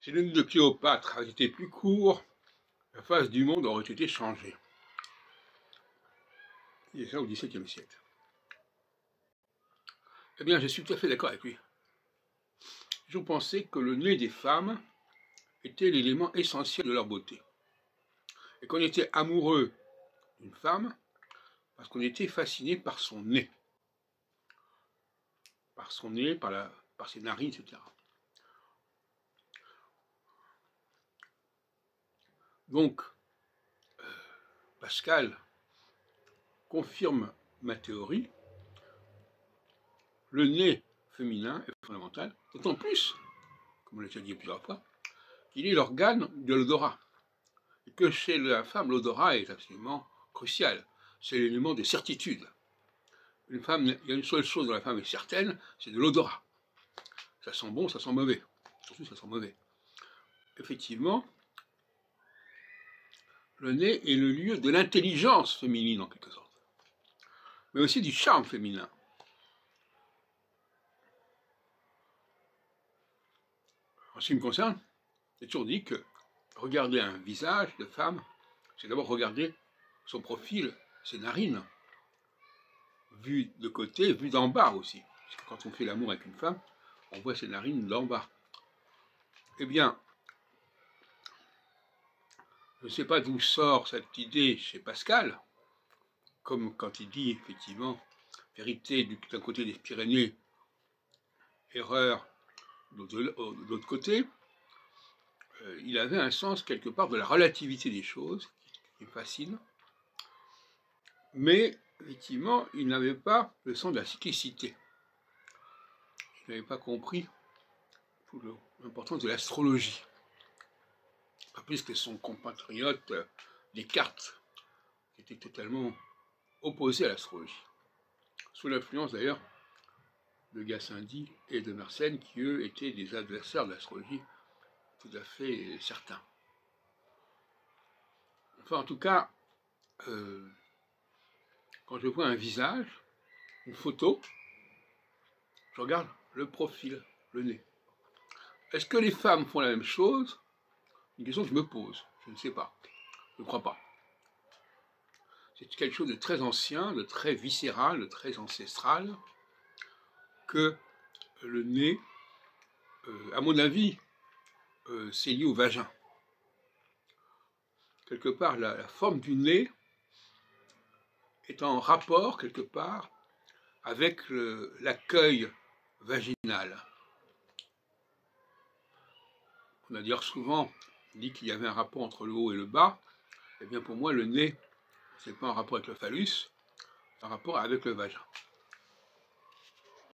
Si le nez de Cléopâtre avait été plus court, la face du monde aurait été changée. Il est ça au XVIIe siècle. Eh bien, je suis tout à fait d'accord avec lui. Je pensais que le nez des femmes était l'élément essentiel de leur beauté. Et qu'on était amoureux d'une femme parce qu'on était fasciné par son nez. Par son nez, par ses narines, etc. Donc, Pascal confirme ma théorie. Le nez féminin est fondamental, d'autant plus, comme on l'a déjà dit plusieurs fois, qu'il est l'organe de l'odorat. Et que chez la femme, l'odorat est absolument crucial. C'est l'élément de certitude. Une femme, il y a une seule chose dont la femme est certaine, c'est de l'odorat. Ça sent bon, ça sent mauvais. Surtout, ça sent mauvais. Effectivement, le nez est le lieu de l'intelligence féminine, en quelque sorte. Mais aussi du charme féminin. En ce qui me concerne, j'ai toujours dit que regarder un visage de femme, c'est d'abord regarder son profil, ses narines, vues de côté, vues d'en bas aussi. Parce que quand on fait l'amour avec une femme, on voit ses narines d'en bas. Eh bien, je ne sais pas d'où sort cette idée chez Pascal, comme quand il dit, effectivement, vérité d'un côté des Pyrénées, erreur de l'autre côté, il avait un sens quelque part de la relativité des choses, qui me fascine, mais effectivement, il n'avait pas le sens de la cyclicité. Il n'avait pas compris l'importance de l'astrologie, pas plus que son compatriote Descartes, qui était totalement opposé à l'astrologie, sous l'influence d'ailleurs de Gassendi et de Mersenne, qui eux étaient des adversaires de l'astrologie tout à fait certains. Enfin, en tout cas, quand je vois un visage, une photo, je regarde le profil, le nez. Est-ce que les femmes font la même chose? Une question que je me pose, je ne sais pas, je ne crois pas. C'est quelque chose de très ancien, de très viscéral, de très ancestral, que le nez, à mon avis, c'est lié au vagin. Quelque part, la forme du nez est en rapport, quelque part, avec l'accueil vaginal. On a d'ailleurs souvent dit qu'il y avait un rapport entre le haut et le bas. Eh bien, pour moi, le nez, c'est pas un rapport avec le phallus, c'est un rapport avec le vagin.